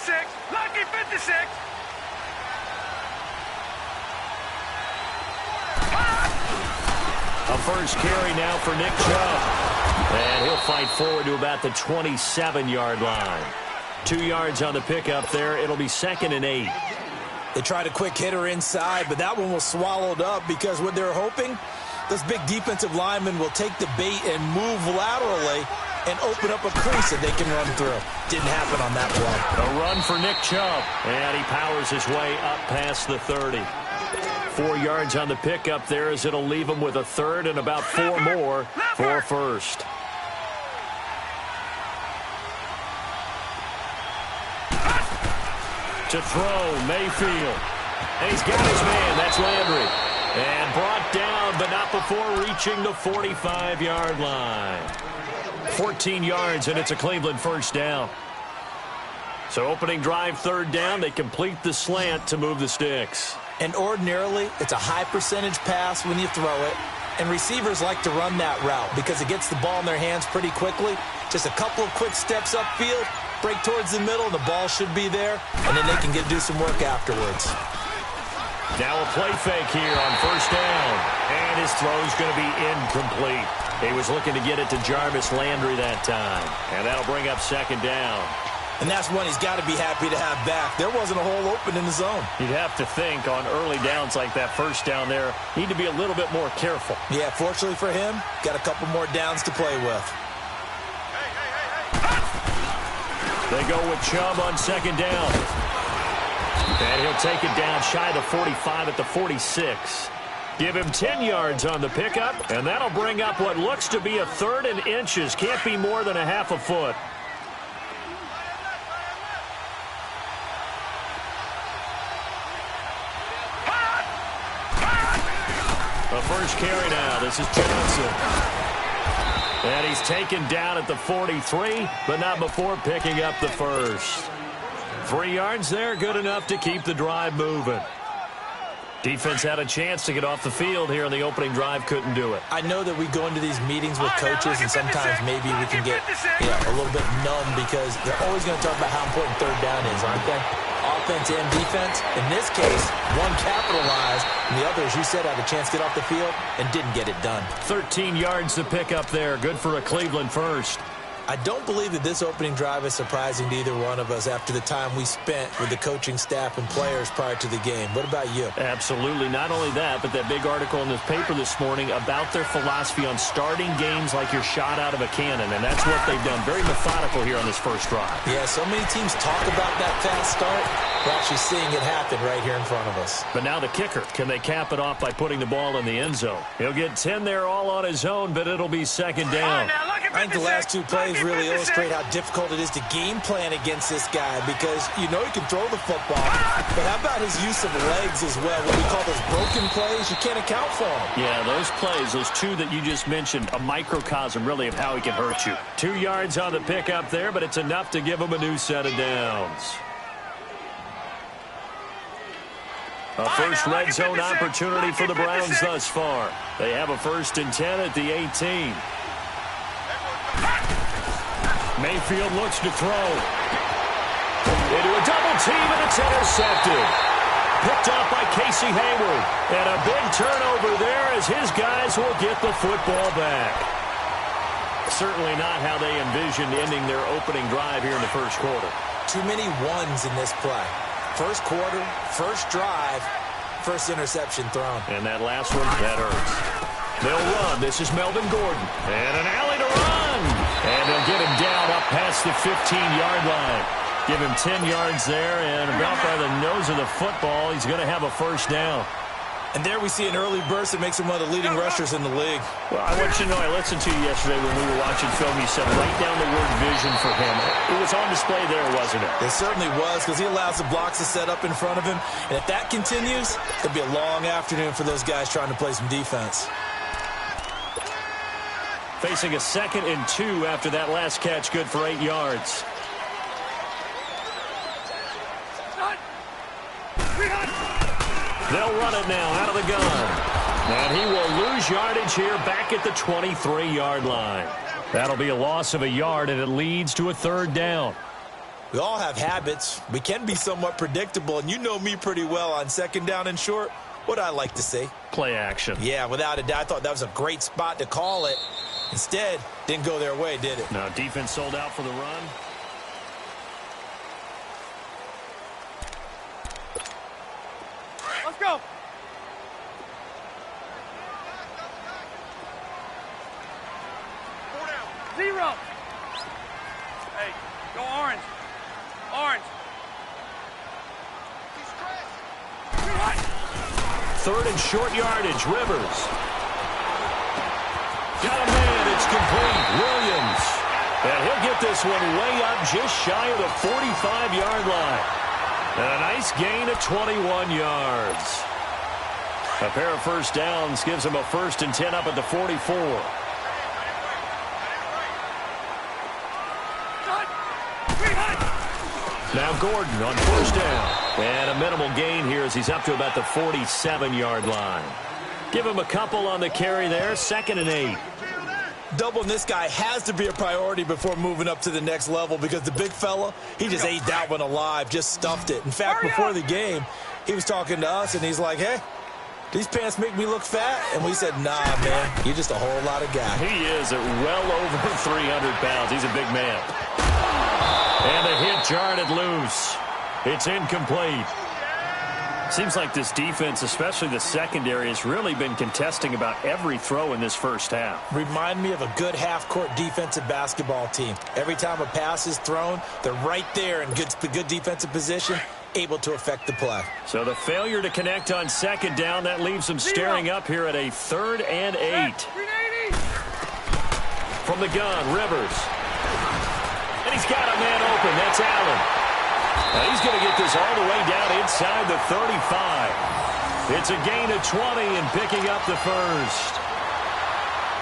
56. Lucky 56. A first carry now for Nick Chubb. And he'll fight forward to about the 27-yard line. 2 yards on the pickup there. It'll be 2nd and 8. They tried a quick hitter inside, but that one was swallowed up because what they're hoping, this big defensive lineman will take the bait and move laterally and open up a crease that they can run through. Didn't happen on that play. A run for Nick Chubb. And he powers his way up past the 30. 4 yards on the pickup there as it'll leave him with a third and about 4 more for first. To throw, Mayfield. And he's got his man. That's Landry. And brought down, but not before reaching the 45-yard line. 14 yards, and it's a Cleveland first down. So opening drive, 3rd down. They complete the slant to move the sticks. And ordinarily, it's a high percentage pass when you throw it. And receivers like to run that route because it gets the ball in their hands pretty quickly. Just a couple of quick steps upfield, break towards the middle, and the ball should be there. And then they can do some work afterwards. Now a play fake here on first down. And his throw's going to be incomplete. He was looking to get it to Jarvis Landry that time. And that'll bring up 2nd down. And that's one he's got to be happy to have back. There wasn't a hole open in the zone. You'd have to think on early downs like that first down there, need to be a little bit more careful. Yeah, fortunately for him, got a couple more downs to play with. They go with Chubb on 2nd down. And he'll take it down shy of the 45 at the 46. Give him 10 yards on the pickup, and that'll bring up what looks to be a 3rd and inches. Can't be more than a half a foot. A first carry now. This is Johnson. And he's taken down at the 43, but not before picking up the first. 3 yards there, good enough to keep the drive moving. Defense had a chance to get off the field here in the opening drive, couldn't do it. I know that we go into these meetings with coaches, and sometimes maybe we can get a little bit numb because they're always going to talk about how important 3rd down is, aren't they? Offense and defense. In this case, one capitalized, and the other, as you said, had a chance to get off the field and didn't get it done. 13 yards to pick up there. Good for a Cleveland first. I don't believe that this opening drive is surprising to either one of us after the time we spent with the coaching staff and players prior to the game. What about you? Absolutely. Not only that, but that big article in this paper this morning about their philosophy on starting games like you're shot out of a cannon, and that's what they've done. Very methodical here on this first drive. Yeah, so many teams talk about that fast start. We're actually seeing it happen right here in front of us. But now the kicker. Can they cap it off by putting the ball in the end zone? He'll get 10 there all on his own, but it'll be 2nd down. I think the last 2 plays really illustrate how difficult it is to game plan against this guy because you know he can throw the football. But how about his use of legs as well? What we call those broken plays, you can't account for them. Yeah, those plays, those 2 that you just mentioned, a microcosm really of how he can hurt you. 2 yards on the pickup there, but it's enough to give him a new set of downs. A first red zone opportunity for the Browns thus far. They have a 1st and 10 at the 18. Mayfield looks to throw. Into a double team, and it's intercepted. Picked off by Casey Hayward. And a big turnover there as his guys will get the football back. Certainly not how they envisioned ending their opening drive here in the first quarter. Too many ones in this play. First quarter, first drive, first interception thrown. And that last one, that hurts. They'll run. This is Melvin Gordon. And an alley to run. And they'll get him down up past the 15-yard line. Give him 10 yards there, and about by the nose of the football, he's going to have a first down. And there we see an early burst that makes him one of the leading rushers in the league. Well, I want you to know, I listened to you yesterday when we were watching film. You said write down the word vision for him. It was on display there, wasn't it? It certainly was, because he allows the blocks to set up in front of him. And if that continues, it'll be a long afternoon for those guys trying to play some defense. Facing a 2nd and 2 after that last catch, good for 8 yards. They'll run it now out of the gun. And he will lose yardage here back at the 23-yard line. That'll be a loss of a yard, and it leads to a 3rd down. We all have habits. We can be somewhat predictable, and you know me pretty well on second down and short. What I like to say? Play action. Yeah, without a doubt. I thought that was a great spot to call it. Instead, didn't go their way, did it? Now, defense sold out for the run. Let's go. Zero. Hey, go orange. Orange. Third and short yardage, Rivers. Got a man, it's complete. Williams. And he'll get this one way up just shy of the 45-yard line. And a nice gain of 21 yards. A pair of first downs gives him a 1st and 10 up at the 44. Now Gordon on first down. And a minimal gain here as he's up to about the 47-yard line. Give him a couple on the carry there. 2nd and 8. Doubling this guy has to be a priority before moving up to the next level because the big fella, he just ate that one alive, just stuffed it. In fact, before the game, he was talking to us, and he's like, hey, these pants make me look fat? And we said, nah, man, you're just a whole lot of guy. He is at well over 300 pounds. He's a big man. And the hit jarred it loose. It's incomplete. Seems like this defense, especially the secondary, has really been contesting about every throw in this first half. Remind me of a good half-court defensive basketball team. Every time a pass is thrown, they're right there in good defensive position, able to affect the play. So the failure to connect on second down, that leaves them staring up here at a 3rd and 8. From the gun, Rivers. And he's got a man open. That's Allen. Now he's going to get this all the way down inside the 35. It's a gain of 20 and picking up the 1st.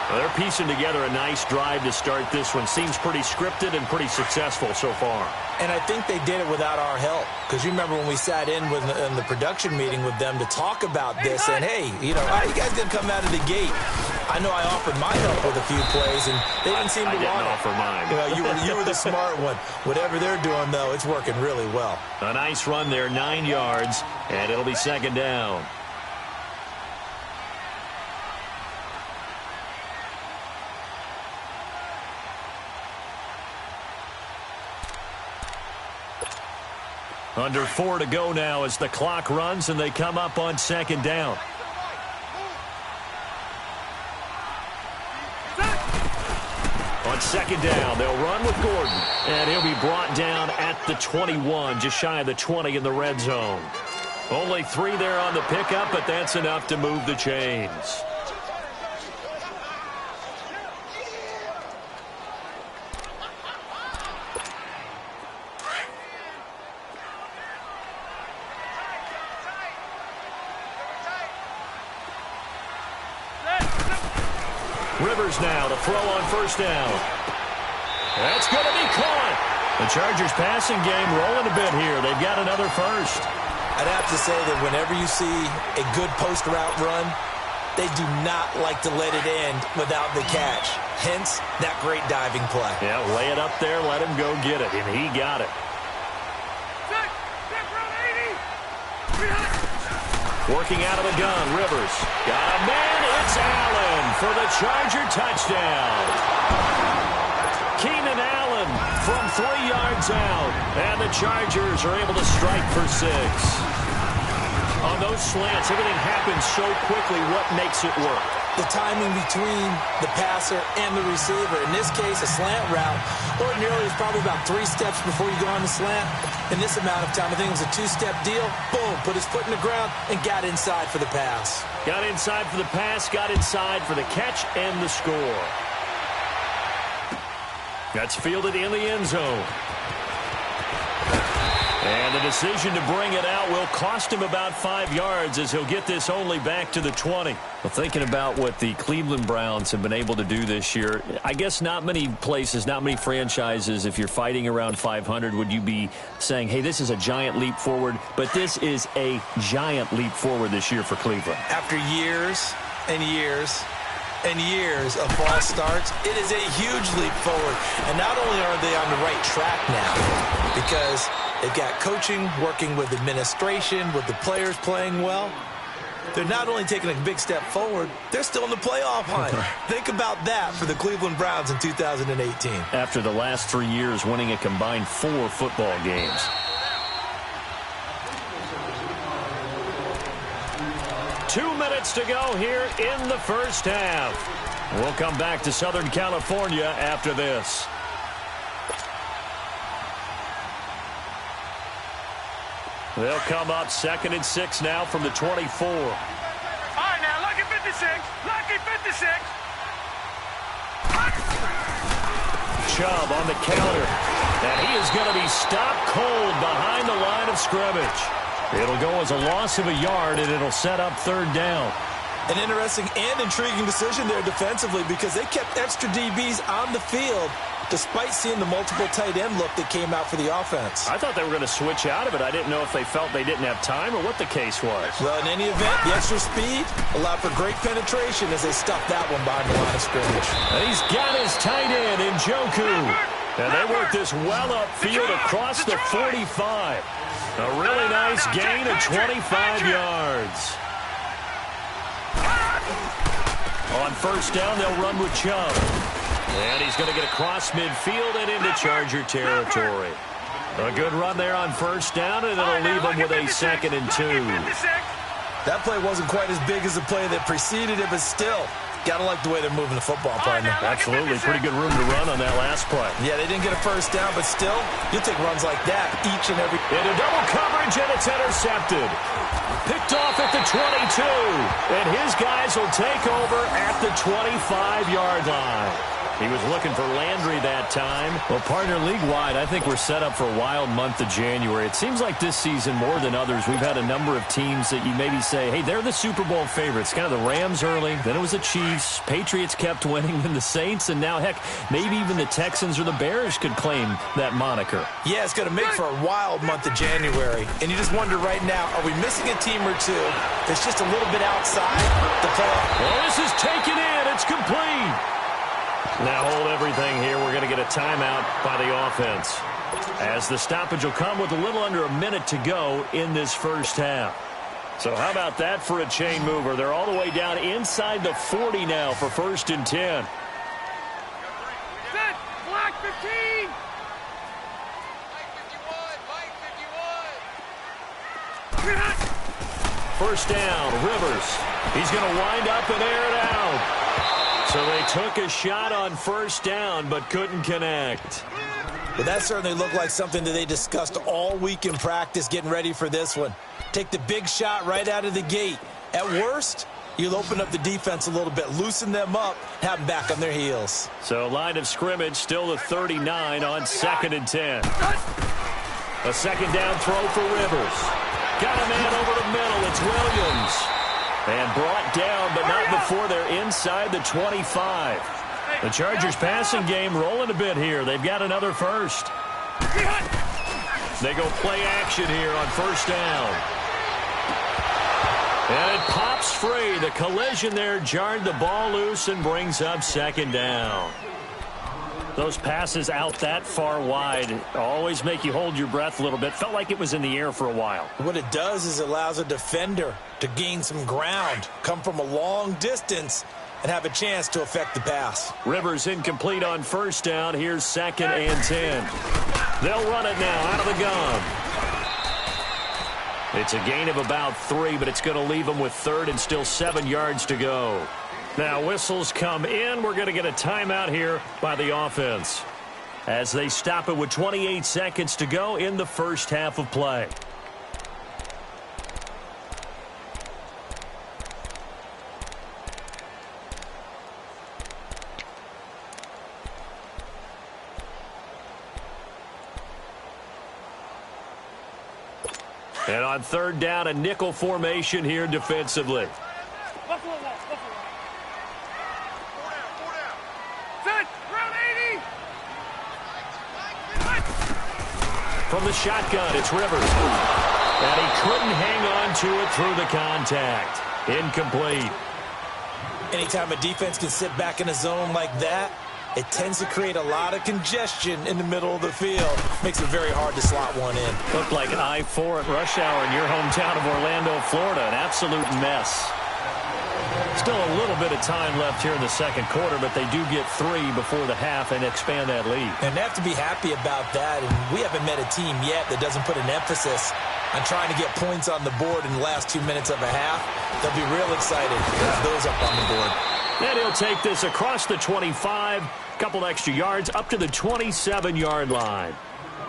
Well, they're piecing together a nice drive to start this one. Seems pretty scripted and pretty successful so far. And I think they did it without our help. Because you remember when we sat in the production meeting with them to talk about this. And, hey, you know, how you guys didn't come out of the gate? I know I offered my help with a few plays, and they didn't seem to want it. I didn't offer mine. You know, you were the smart one. Whatever they're doing, though, it's working really well. A nice run there, 9 yards, and it'll be 2nd down. Under 4 to go now as the clock runs and they come up on 2nd down. On 2nd down, they'll run with Gordon. And he'll be brought down at the 21, just shy of the 20 in the red zone. Only 3 there on the pickup, but that's enough to move the chains. Rivers now to throw on first down. That's going to be caught. The Chargers passing game rolling a bit here. They've got another first. I'd have to say that whenever you see a good post route run, they do not like to let it end without the catch. Hence, that great diving play. Yeah, lay it up there, let him go get it, and he got it. Working out of the gun, Rivers. Got a man, it's Allen for the Charger touchdown. Keenan Allen from 3 yards out, and the Chargers are able to strike for 6. On those slants, everything happens so quickly. What makes it work? The timing between the passer and the receiver. In this case, a slant route. Ordinarily, it's probably about 3 steps before you go on the slant. In this amount of time, I think it was a 2-step deal. Boom, put his foot in the ground and got inside for the pass. Got inside for the pass, got inside for the catch and the score. That's fielded in the end zone. And the decision to bring it out will cost him about 5 yards as he'll get this only back to the 20. Well, thinking about what the Cleveland Browns have been able to do this year, I guess not many places, not many franchises, if you're fighting around 500, would you be saying, hey, this is a giant leap forward, but this is a giant leap forward this year for Cleveland. After years and years and years of false starts, it is a huge leap forward. And not only are they on the right track now, because they've got coaching, working with administration, with the players playing well. They're not only taking a big step forward, they're still in the playoff hunt. Think about that for the Cleveland Browns in 2018. After the last 3 years winning a combined 4 football games. Two minutes to go here in the first half. We'll come back to Southern California after this. They'll come up 2nd and 6 now from the 24. All right, now, lucky 56. Lucky 56. Chubb on the counter. And he is going to be stopped cold behind the line of scrimmage. It'll go as a loss of a yard, and it'll set up 3rd down. An interesting and intriguing decision there defensively because they kept extra DBs on the field despite seeing the multiple tight end look that came out for the offense. I thought they were going to switch out of it. I didn't know if they felt they didn't have time or what the case was. Well, in any event, the extra speed allowed for great penetration as they stuffed that one behind the line of scrimmage. And he's got his tight end in Njoku. And they work this well upfield across the 45. A really nice gain of 25 yards. On 1st down, they'll run with Chubb. And he's going to get across midfield and into Charger territory. A good run there on 1st down, and it'll leave him with a 2nd and 2. That play wasn't quite as big as the play that preceded it, but still, gotta like the way they're moving the football, partner. Absolutely. Pretty good room to run on that last play. Yeah, they didn't get a 1st down, but still, you'll take runs like that each and every... Into double coverage, and it's intercepted. Picked off at the 22. And his guys will take over at the 25-yard line. He was looking for Landry that time. Well, partner, league-wide, I think we're set up for a wild month of January. It seems like this season, more than others, we've had a number of teams that you maybe say, hey, they're the Super Bowl favorites. Kind of the Rams early, then it was the Chiefs. Patriots kept winning, then the Saints, and now, heck, maybe even the Texans or the Bears could claim that moniker. Yeah, it's going to make for a wild month of January. And you just wonder right now, are we missing a team or two that's just a little bit outside the playoff? Well, this is taken in. It's complete. Now hold everything here. We're going to get a timeout by the offense, as the stoppage will come with a little under a minute to go in this first half. So how about that for a chain mover? They're all the way down inside the 40 now for 1st and 10. Set. Black 15. Mike 51. 1st down, Rivers. He's going to wind up and air it out. So they took a shot on 1st down, but couldn't connect. Well, that certainly looked like something that they discussed all week in practice getting ready for this one. Take the big shot right out of the gate. At worst, you'll open up the defense a little bit, loosen them up, have them back on their heels. So line of scrimmage still the 39 on 2nd and 10. A 2nd down throw for Rivers. Got a man over the middle. It's Williams. And brought down, but not before they're inside the 25. The Chargers passing game rolling a bit here. They've got another 1st. They go play action here on 1st down. And it pops free. The collision there jarred the ball loose and brings up 2nd down. Those passes out that far wide always make you hold your breath a little bit. Felt like it was in the air for a while. What it does is it allows a defender to gain some ground, come from a long distance, and have a chance to affect the pass. Rivers incomplete on 1st down. Here's 2nd and 10. They'll run it now out of the gun. It's a gain of about 3, but it's going to leave them with 3rd and still 7 yards to go. Now whistles come in. We're going to get a timeout here by the offense as they stop it with 28 seconds to go in the first half of play. And on 3rd down, a nickel formation here defensively. Buffalo wall. Four down. Set. Round 80. From the shotgun, it's Rivers. And he couldn't hang on to it through the contact. Incomplete. Anytime a defense can sit back in a zone like that, it tends to create a lot of congestion in the middle of the field. Makes it very hard to slot one in. Looked like I-4 at rush hour in your hometown of Orlando, Florida. An absolute mess. Still a little bit of time left here in the second quarter, but they do get 3 before the half and expand that lead. And they have to be happy about that. And we haven't met a team yet that doesn't put an emphasis on trying to get points on the board in the last 2 minutes of a half. They'll be real excited to have those up on the board. And he'll take this across the 25, couple extra yards up to the 27-yard line.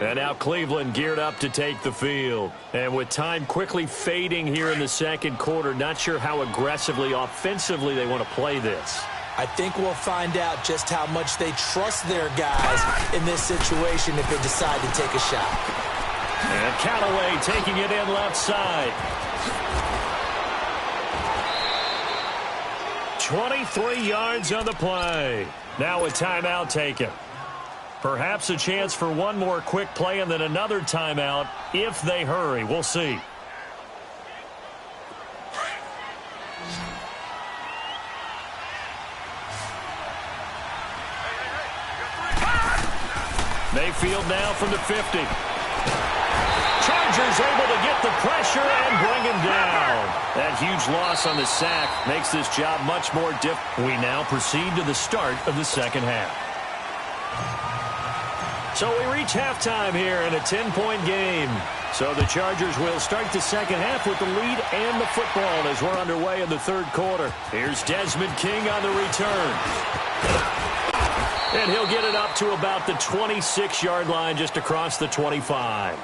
And now Cleveland geared up to take the field. And with time quickly fading here in the second quarter, not sure how aggressively, offensively they want to play this. I think we'll find out just how much they trust their guys in this situation if they decide to take a shot. And Callaway taking it in left side. 23 yards on the play. Now a timeout taken. Perhaps a chance for one more quick play and then another timeout if they hurry. We'll see. Mayfield now from the 50. Chargers able to get the pressure and bring him down. That huge loss on the sack makes this job much more difficult. We now proceed to the start of the second half. So we reach halftime here in a 10-point game. So the Chargers will start the second half with the lead and the football as we're underway in the third quarter. Here's Desmond King on the return. And he'll get it up to about the 26-yard line just across the 25.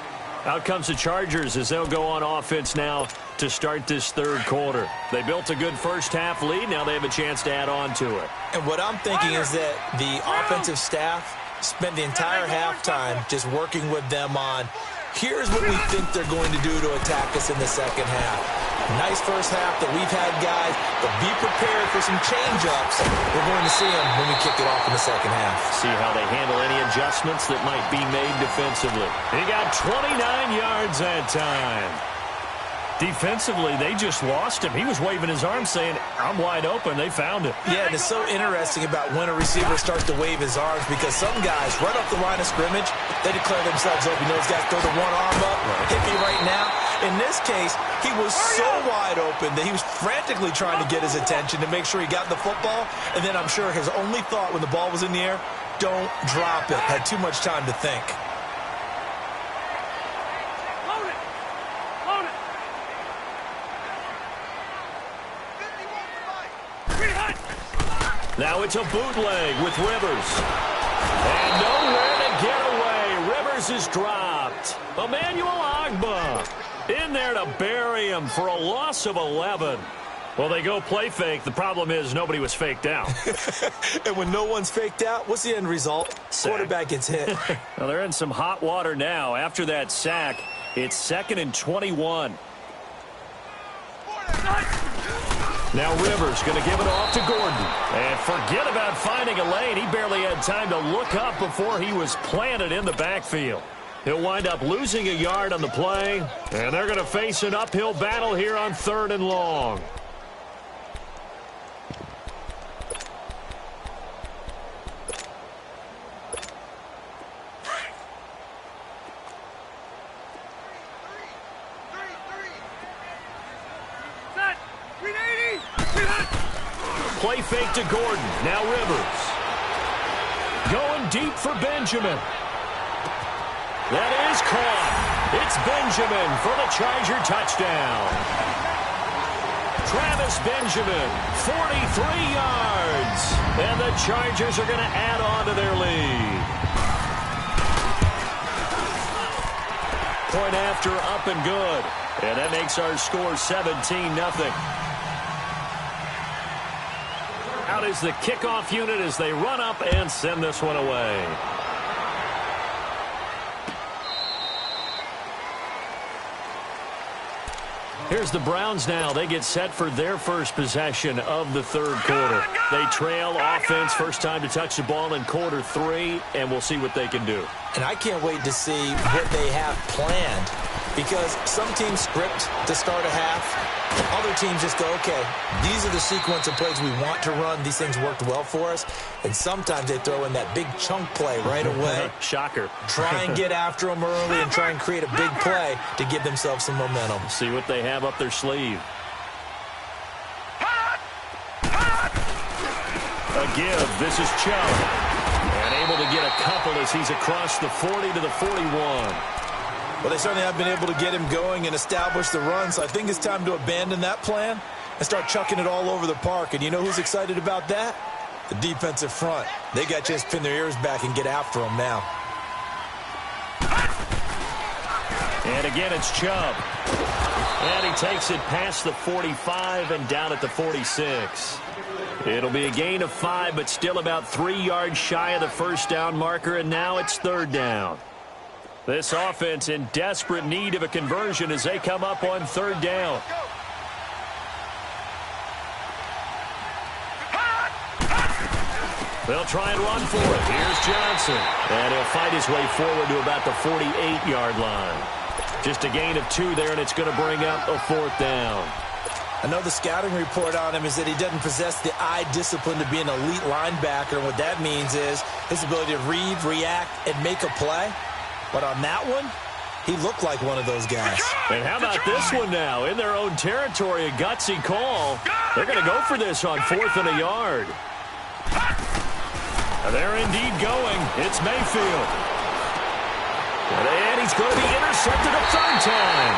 Out comes the Chargers as they'll go on offense now to start this third quarter. They built a good first half lead. Now they have a chance to add on to it. And what I'm thinking is that the offensive staff spent the entire halftime just working with them on, here's what we think they're going to do to attack us in the second half. Nice first half that we've had, guys, but be prepared for some change-ups. We're going to see them when we kick it off in the second half. See how they handle any adjustments that might be made defensively. He got 29 yards that time. Defensively, they just lost him. He was waving his arms saying, I'm wide open. They found him. Yeah, and it's so interesting about when a receiver starts to wave his arms because some guys, right off the line of scrimmage, they declare themselves open. Those guys throw the one arm up, hit me right now. In this case, he was so wide open that he was frantically trying to get his attention to make sure he got the football. And then I'm sure his only thought when the ball was in the air, don't drop it. Had too much time to think. Now it's a bootleg with Rivers. And nowhere to get away. Rivers is dropped. Emmanuel Ogbah in there to bury him for a loss of 11. Well, they go play fake. The problem is nobody was faked out. And when no one's faked out, what's the end result? Sack. Quarterback gets hit. Well, they're in some hot water now. After that sack, it's 2nd and 21. Now Rivers going to give it off to Gordon. And forget about finding a lane. He barely had time to look up before he was planted in the backfield. He'll wind up losing a yard on the play. And they're going to face an uphill battle here on 3rd and long. Play fake to Gordon. Now Rivers. Going deep for Benjamin. That is caught. It's Benjamin for the Charger touchdown. Travis Benjamin, 43 yards. And the Chargers are going to add on to their lead. Point after up and good. And that makes our score 17-0. Out is the kickoff unit as they run up and send this one away. Here's the Browns now. They get set for their first possession of the third quarter. They trail offense, first time to touch the ball in quarter 3, and we'll see what they can do. And I can't wait to see what they have planned Because some teams script to start a half. Other teams just go, okay, these are the sequence of plays we want to run. These things worked well for us. And sometimes they throw in that big chunk play right away. Shocker. Try and get after them early and try and create a big play to give themselves some momentum. See what they have up their sleeve. A give. This is Chubb. And able to get a couple as he's across the 40 to the 41. Well, they certainly have been able to get him going and establish the run, so I think it's time to abandon that plan and start chucking it all over the park. And you know who's excited about that? The defensive front. They got a chance to pin their ears back and get after him now. And again, it's Chubb. And he takes it past the 45 and down at the 46. It'll be a gain of 5, but still about 3 yards shy of the first down marker, and now it's third down. This offense in desperate need of a conversion as they come up on third down. They'll try and run for it. Here's Johnson. And he'll fight his way forward to about the 48-yard line. Just a gain of 2 there, and it's going to bring up a fourth down. I know the scouting report on him is that he doesn't possess the eye discipline to be an elite linebacker. And what that means is his ability to read, react, and make a play. But on that one, he looked like one of those guys. And how about this one now? In their own territory, a gutsy call. They're going to go for this on 4th and a yard. They're indeed going. It's Mayfield. And he's going to be intercepted a third time.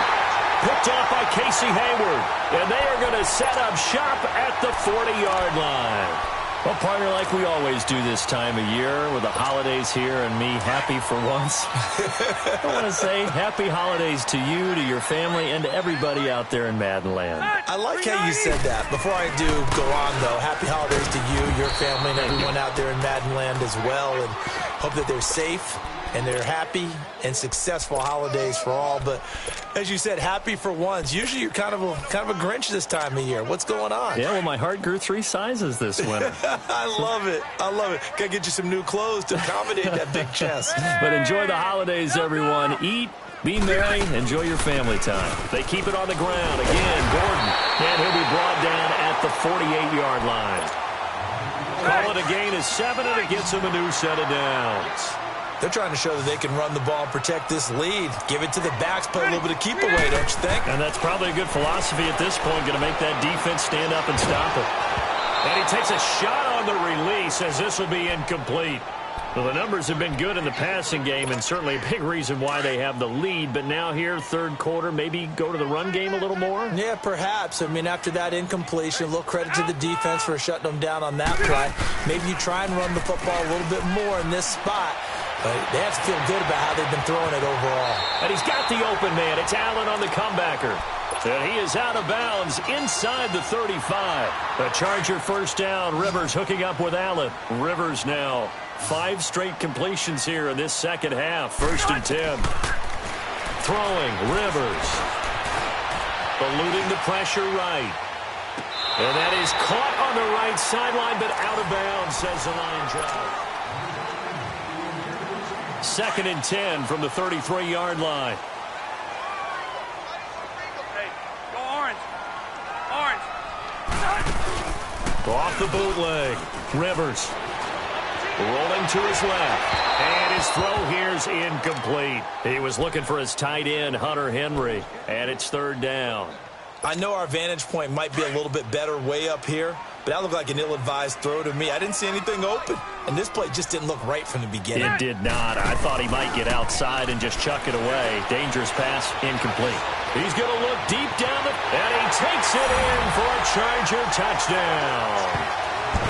Picked off by Casey Hayward. And they are going to set up shop at the 40-yard line. Well, partner, like we always do this time of year with the holidays here and me happy for once. I want to say happy holidays to you, to your family, and to everybody out there in Madden Land. I like how you said that. Before I do go on, though, happy holidays to you, your family, and everyone out there in Madden Land as well. And hope that they're safe and they're happy and successful holidays for all. But as you said, happy for once. Usually you're kind of a Grinch this time of year. What's going on? Yeah, well, my heart grew 3 sizes this winter. I love it. I love it. Got to get you some new clothes to accommodate that big chest. But enjoy the holidays, everyone. Eat, be merry, enjoy your family time. They keep it on the ground. Again, Gordon. And he'll be brought down at the 48-yard line. Call it a gain of 7, and it gets him a new set of downs. They're trying to show that they can run the ball and protect this lead. Give it to the backs, play a little bit of keep away, don't you think? And that's probably a good philosophy at this point, going to make that defense stand up and stop it. And he takes a shot on the release as this will be incomplete. Well, the numbers have been good in the passing game and certainly a big reason why they have the lead. But now here, third quarter, maybe go to the run game a little more? Yeah, perhaps. I mean, after that incompletion, a little credit to the defense for shutting them down on that play. Maybe you try and run the football a little bit more in this spot. But they have to feel good about how they've been throwing it overall. And he's got the open man. It's Allen on the comebacker. And he is out of bounds inside the 35. The Charger first down. Rivers hooking up with Allen. Rivers now 5 straight completions here in this second half. 1st and 10. Throwing. Rivers. Eluding the pressure right. And that is caught on the right sideline, but out of bounds, says the line drive. 2nd and 10 from the 33-yard line. Hey, go orange. Orange. Off the bootleg. Rivers rolling to his left. And his throw here's incomplete. He was looking for his tight end, Hunter Henry. And it's 3rd down. I know our vantage point might be a little bit better way up here, but that looked like an ill-advised throw to me. I didn't see anything open, and this play just didn't look right from the beginning. It did not. I thought he might get outside and just chuck it away. Dangerous pass, incomplete. He's going to look deep down, and he takes it in for a Charger touchdown.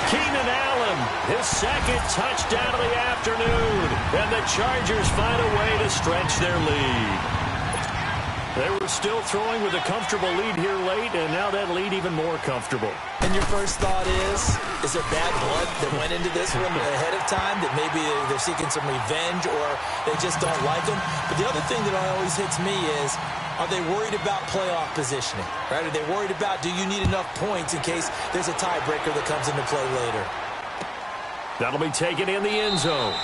Keenan Allen, his 2nd touchdown of the afternoon, and the Chargers find a way to stretch their lead. They were still throwing with a comfortable lead here late, and now that lead even more comfortable. And your first thought is there bad blood that went into this one ahead of time, that maybe they're seeking some revenge or they just don't like them? But the other thing that always hits me is, are they worried about playoff positioning? Right? Are they worried about, do you need enough points in case there's a tiebreaker that comes into play later? That'll be taken in the end zone.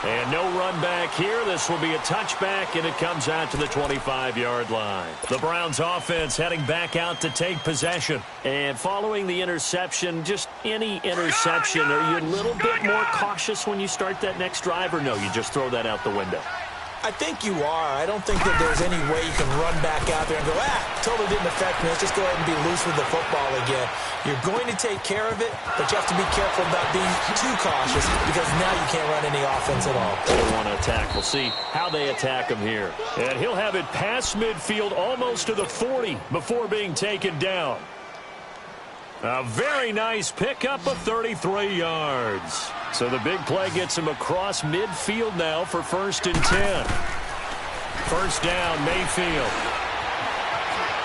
And no run back here. This will be a touchback, and it comes out to the 25-yard line. The Browns offense heading back out to take possession. And following the interception, just any interception, are you a little bit more cautious when you start that next drive, or no, you just throw that out the window? I think you are. I don't think that there's any way you can run back out there and go, totally didn't affect me. Let's just go ahead and be loose with the football again. You're going to take care of it, but you have to be careful about being too cautious because now you can't run any offense at all. They don't want to attack. We'll see how they attack him here. And he'll have it past midfield almost to the 40 before being taken down. A very nice pickup of 33 yards. So the big play gets him across midfield now for 1st and 10. First down, Mayfield.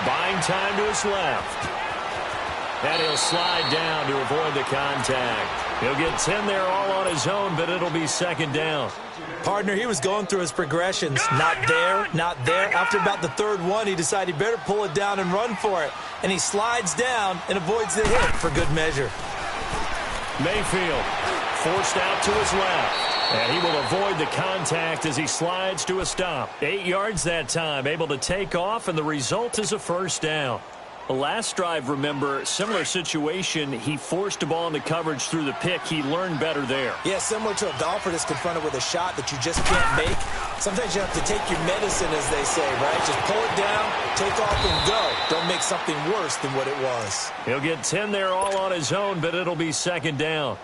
Buying time to his left. And he'll slide down to avoid the contact. He'll get 10 there all on his own, but it'll be 2nd down. Partner, he was going through his progressions. Not there, not there. After about the 3rd one, he decided he better pull it down and run for it. And he slides down and avoids the hit for good measure. Mayfield forced out to his left. And he will avoid the contact as he slides to a stop. 8 yards that time, able to take off, and the result is a 1st down. The last drive, remember, similar situation. He forced the ball into coverage through the pick. He learned better there. Yeah, similar to a golfer that's confronted with a shot that you just can't make. Sometimes you have to take your medicine, as they say, right? Just pull it down, take off, and go. Don't make something worse than what it was. He'll get 10 there all on his own, but it'll be 2nd down.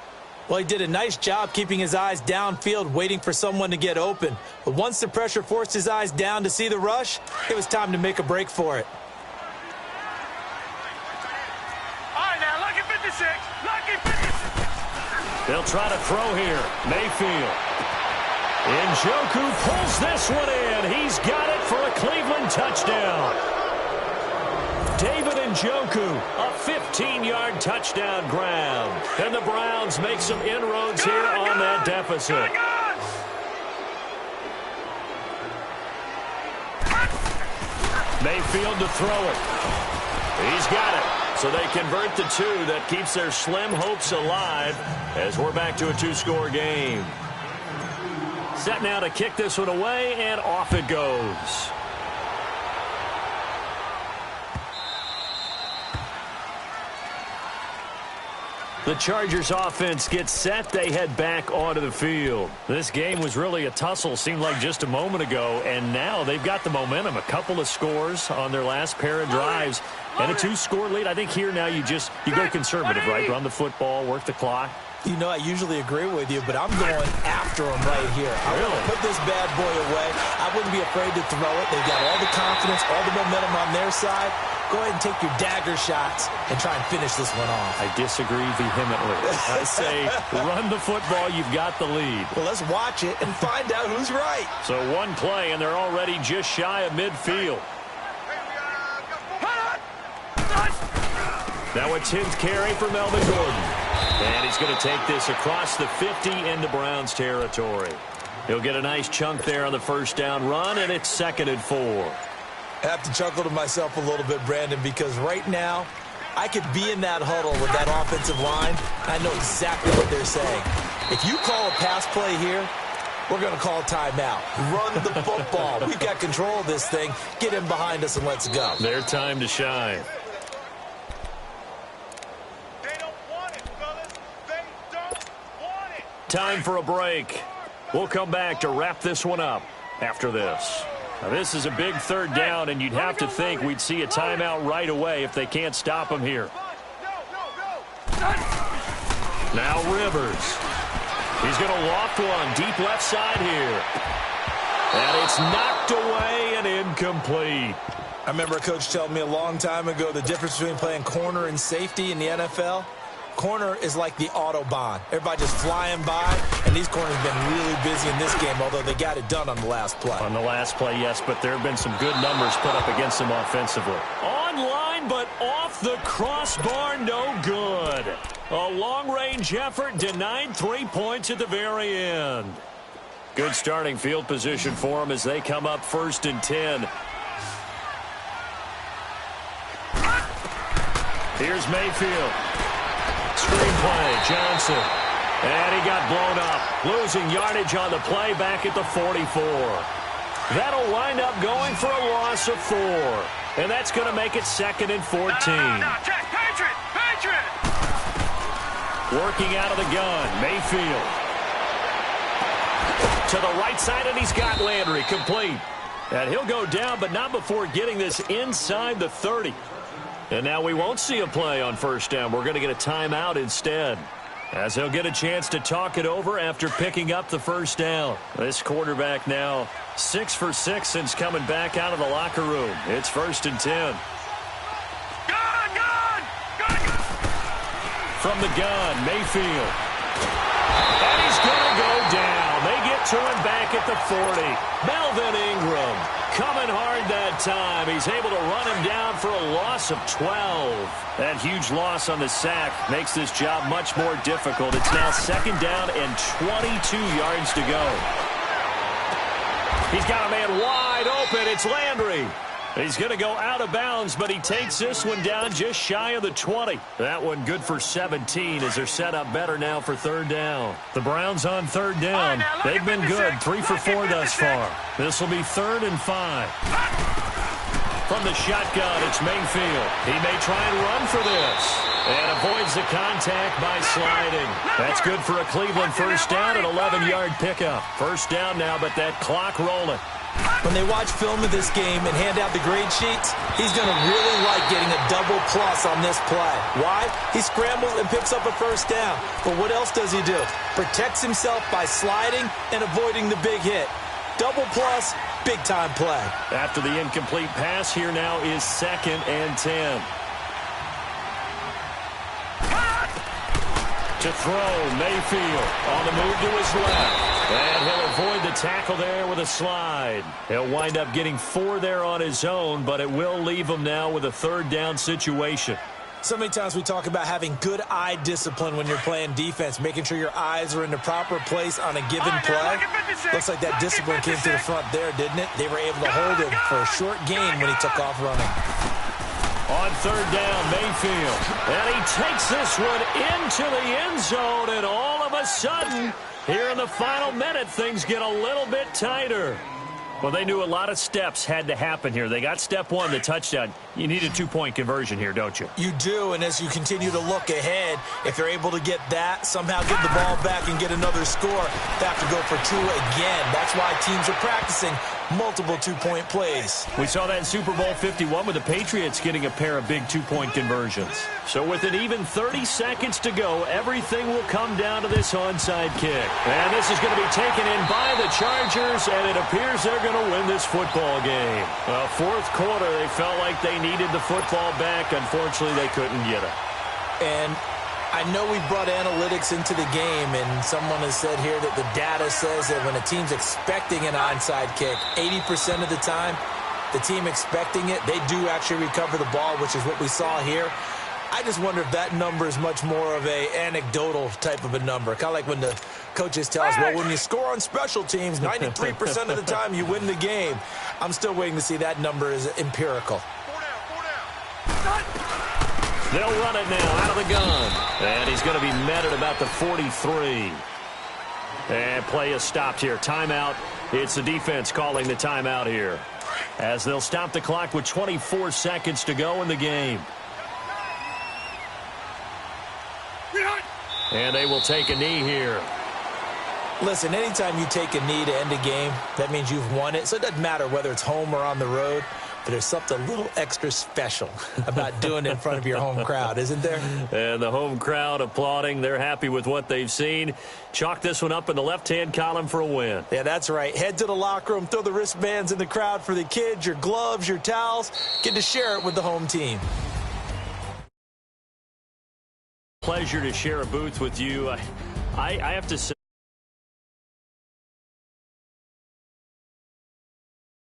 Well, he did a nice job keeping his eyes downfield, waiting for someone to get open. But once the pressure forced his eyes down to see the rush, it was time to make a break for it. They'll try to throw here. Mayfield. Njoku pulls this one in. He's got it for a Cleveland touchdown. David Njoku, a 15-yard touchdown grab. And the Browns make some inroads here on that deficit. Mayfield to throw it. He's got it. So they convert the 2. That keeps their slim hopes alive as we're back to a 2-score game. Set now to kick this one away, and off it goes. The Chargers offense gets set. They head back onto the field. This game was really a tussle, seemed like just a moment ago, and now they've got the momentum. A couple of scores on their last pair of drives and a 2-score lead. I think here now you go conservative, right? Run the football, work the clock. You know, I usually agree with you, but I'm going after him right here. I want to put this bad boy away. I wouldn't be afraid to throw it. They've got all the confidence, all the momentum on their side. Go ahead and take your dagger shots and try and finish this one off. I disagree vehemently. I say run the football. You've got the lead. Well, let's watch it and find out who's right. So one play, and they're already just shy of midfield. Now a 10th carry for Melvin Gordon. And he's going to take this across the 50 into Browns territory. He'll get a nice chunk there on the 1st down run, and it's 2nd and 4. I have to chuckle to myself a little bit, Brandon, because right now I could be in that huddle with that offensive line. I know exactly what they're saying. If you call a pass play here, we're going to call a timeout. Run the football. We've got control of this thing. Get him behind us and let's go. Their time to shine. Time for a break. We'll come back to wrap this one up after this. Now, this is a big 3rd down, and you'd have to think we'd see a timeout right away if they can't stop him here. Now Rivers. He's going to loft one deep left side here. And it's knocked away and incomplete. I remember a coach telling me a long time ago the difference between playing corner and safety in the NFL. Corner is like the Autobahn. Everybody just flying by, and these corners have been really busy in this game, although they got it done on the last play. On the last play, yes, but there have been some good numbers put up against them offensively. Online, but off the crossbar, no good. A long-range effort denied 3 points at the very end. Good starting field position for them as they come up 1st and 10. Here's Mayfield. Screen play, Johnson. And he got blown up, losing yardage on the play back at the 44. That'll wind up going for a loss of 4. And that's going to make it 2nd and 14. No, Patriot! Working out of the gun, Mayfield. To the right side, and he's got Landry complete. And he'll go down, but not before getting this inside the 30. And now we won't see a play on first down. We're going to get a timeout instead, as he'll get a chance to talk it over after picking up the first down. This quarterback now 6 for 6 since coming back out of the locker room. It's 1st and 10. Gun! From the gun, Mayfield. And he's going to go down. They get to him back at the 40. Melvin Ingram coming hard that time. He's able to run him down for a loss of 12. That huge loss on the sack makes this job much more difficult. It's now 2nd down and 22 yards to go. He's got a man wide open. It's Landry. He's going to go out of bounds, but he takes this one down just shy of the 20. That one good for 17 as they're set up better now for 3rd down. The Browns on 3rd down. They've been good, 3 for 4 thus far. This will be 3rd and 5. From the shotgun, it's Mayfield. He may try and run for this, and avoids the contact by sliding. That's good for a Cleveland first down, an 11-yard pickup. First down now, but that clock rolling. When they watch film of this game and hand out the grade sheets, he's going to really like getting a double plus on this play. Why? He scrambles and picks up a first down. But what else does he do? Protects himself by sliding and avoiding the big hit. Double plus, big-time play. After the incomplete pass, here now is 2nd and 10. To throw, Mayfield on the move to his left. And he'll avoid the tackle there with a slide. He'll wind up getting 4 there on his own, but it will leave him now with a 3rd down situation. So many times we talk about having good eye discipline when you're playing defense, making sure your eyes are in the proper place on a given play. Looks like that discipline came to the front there, didn't it? They were able to hold him for a short gain when he took off running. On 3rd down, Mayfield. And he takes this one into the end zone, and all of a sudden, here in the final minute, things get a little bit tighter. Well, they knew a lot of steps had to happen here. They got step 1, the touchdown. You need a 2-point conversion here, don't you? You do, and as you continue to look ahead, if they're able to get that, somehow get the ball back and get another score, they have to go for 2 again. That's why teams are practicing multiple 2-point plays. We saw that in Super Bowl 51 with the Patriots getting a pair of big 2-point conversions. So with an even 30 seconds to go, everything will come down to this onside kick. And this is going to be taken in by the Chargers, and it appears they're going to win this football game. 4th quarter, they felt like they needed the football back. Unfortunately, they couldn't get it. And I know we brought analytics into the game, and someone has said here that the data says that when a team's expecting an onside kick, 80% of the time, the team expecting it, they do actually recover the ball, which is what we saw here. I just wonder if that number is much more of a anecdotal type of a number. Kind of like when the coaches tell us, well, when you score on special teams, 93% of the time you win the game. I'm still waiting to see that number is empirical. They'll run it now out of the gun. And he's going to be met at about the 43. And play is stopped here. Timeout. It's the defense calling the timeout here, as they'll stop the clock with 24 seconds to go in the game. And they will take a knee here. Listen, anytime you take a knee to end a game, that means you've won it. So it doesn't matter whether it's home or on the road. But there's something a little extra special about doing it in front of your home crowd, isn't there? And the home crowd applauding. They're happy with what they've seen. Chalk this one up in the left-hand column for a win. Yeah, that's right. Head to the locker room, throw the wristbands in the crowd for the kids, your gloves, your towels. Get to share it with the home team. Pleasure to share a booth with you. I have to say,